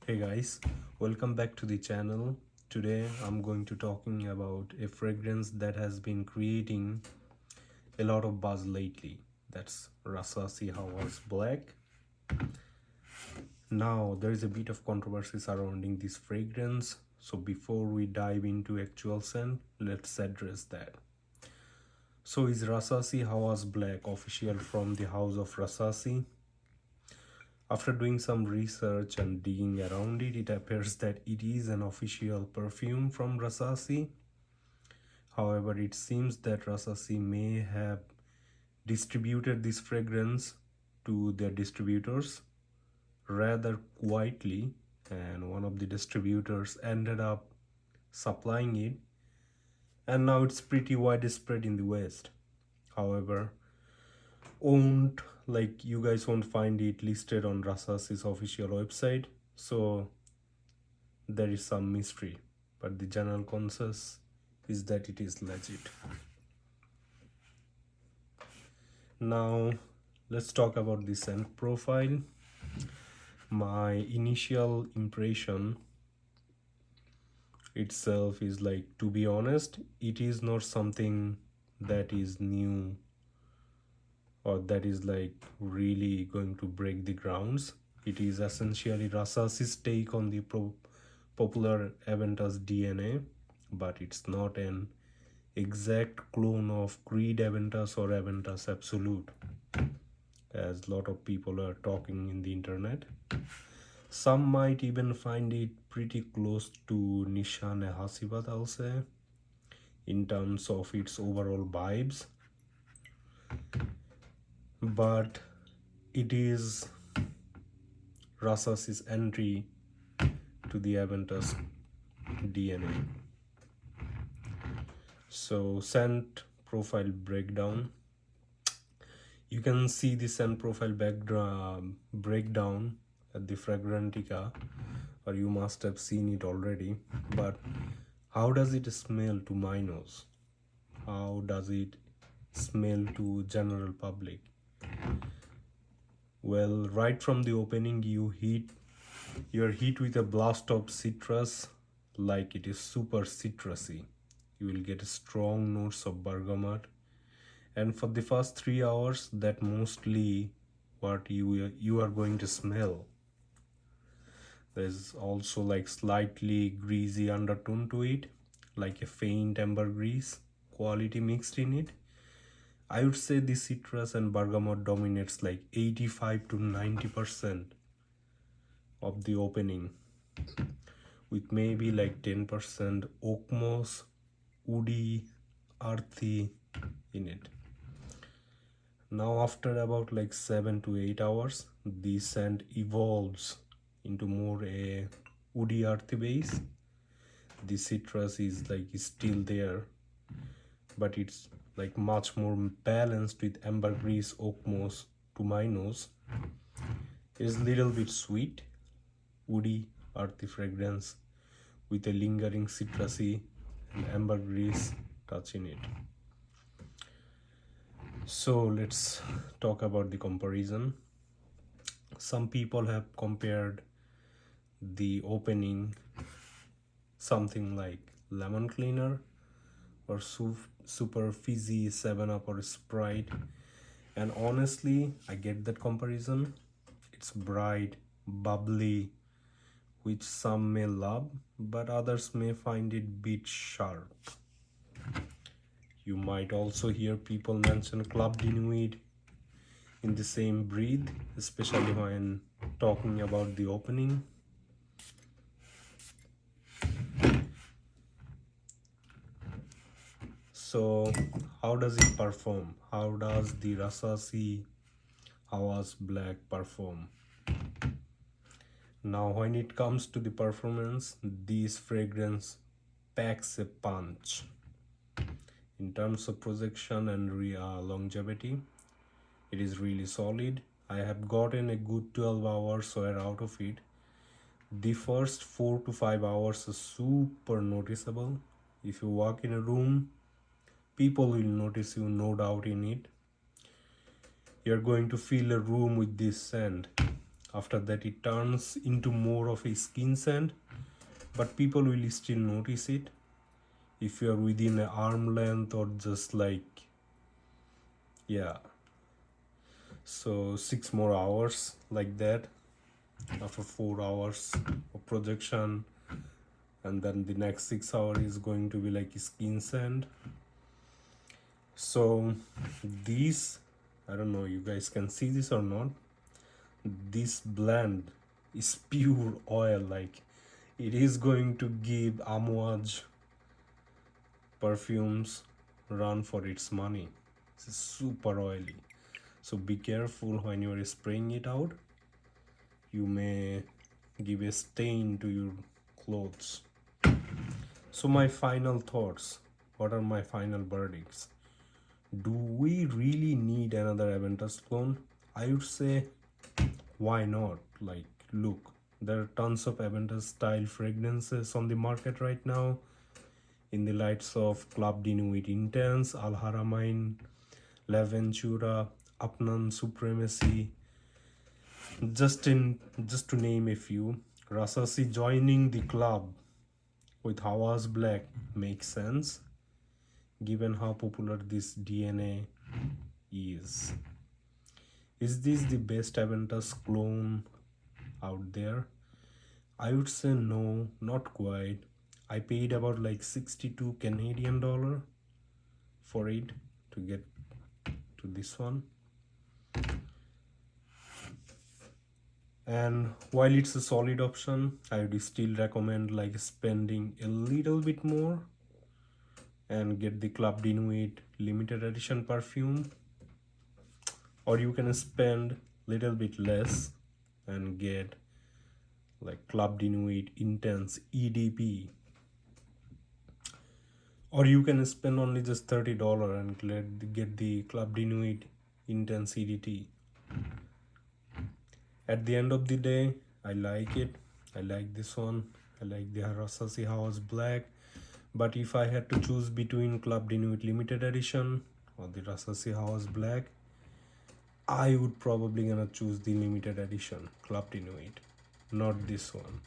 Hey guys, welcome back to the channel. Today I'm going to talking about a fragrance that has been creating a lot of buzz lately. That's Rasasi Hawas Black. Now there is a bit of controversy surrounding this fragrance, so before we dive into actual scent, let's address that. So is Rasasi Hawas Black official from the house of Rasasi? After doing some research and digging around it, it appears that it is an official perfume from Rasasi. However, it seems that Rasasi may have distributed this fragrance to their distributors rather quietly, and one of the distributors ended up supplying it, and now it's pretty widespread in the West. However, won't like you guys won't find it listed on Rasasi's official website, so there is some mystery, but the general consensus is that it is legit. Now let's talk about the scent profile. My initial impression itself is like, to be honest, it is not something that is new or that is like really going to break the grounds. It is essentially Rasasi's take on the popular Aventus DNA, but it's not an exact clone of Creed Aventus or Aventus Absolute, as a lot of people are talking in the internet. Some might even find it pretty close to Nishan Hasibat, I'll say, in terms of its overall vibes. But it is Rasasi's entry to the Aventus DNA. So scent profile breakdown. You can see the scent profile breakdown at the Fragrantica, or you must have seen it already. But how does it smell to my nose? How does it smell to general public? Well, right from the opening, you're hit with a blast of citrus, like it is super citrusy. You will get strong notes of bergamot, and for the first 3 hours, that mostly what you are going to smell. There's also like slightly greasy undertone to it, like a faint ambergris quality mixed in it. I would say the citrus and bergamot dominates like 85 to 90% of the opening, with maybe like 10% oak moss, woody, earthy in it. Now after about like 7 to 8 hours, the scent evolves into more a woody earthy base. The citrus is like still there, but it's like much more balanced with ambergris, oak moss to my nose. It's a little bit sweet, woody, earthy fragrance with a lingering citrusy and ambergris touch in it. So let's talk about the comparison. Some people have compared the opening something like lemon cleaner or super fizzy 7-Up or Sprite, and honestly I get that comparison. It's bright, bubbly, which some may love, but others may find it bit sharp. You might also hear people mention Club Dinuit in the same breath, especially when talking about the opening. So how does it perform? How does the Rasasi Hawas Black perform? Now when it comes to the performance, this fragrance packs a punch. In terms of projection and longevity, it is really solid. I have gotten a good 12 hours wear out of it. The first 4 to 5 hours is super noticeable. If you walk in a room, people will notice you, no doubt in it. You're going to fill a room with this scent. After that it turns into more of a skin scent, but people will still notice it if you are within an arm length or just like, yeah. So 6 more hours like that, after 4 hours of projection, and then the next 6 hours is going to be like skin scent. So these, I don't know you guys can see this or not, this blend is pure oil. Like, it is going to give Amouage perfumes run for its money. It's super oily, so be careful when you are spraying it out. You may give a stain to your clothes. So my final thoughts, what are my final verdicts? Do we really need another Aventus clone? I would say, why not? Like, look, there are tons of Aventus style fragrances on the market right now, in the lights of Club Dinuit Intense, Al Haramain, L'Aventura, Apnan Supremacy, just to name a few. Rasasi joining the club with Hawas Black makes sense, given how popular this DNA is. Is this the best Aventus clone out there? I would say no, not quite. I paid about like 62 Canadian dollar for it to get to this one. And while it's a solid option, I would still recommend like spending a little bit more and get the Club Dinuit limited edition perfume, or you can spend little bit less and get like Club Dinuit Intense EDP, or you can spend only just $30 and get the Club Dinuit Intense EDT. At the end of the day, I like it. I like this one. I like the Rasasi Hawas Black. But if I had to choose between Club Dinuit limited edition or the Rasasi Hawas Black, I would probably gonna choose the limited edition Club Dinuit, not this one.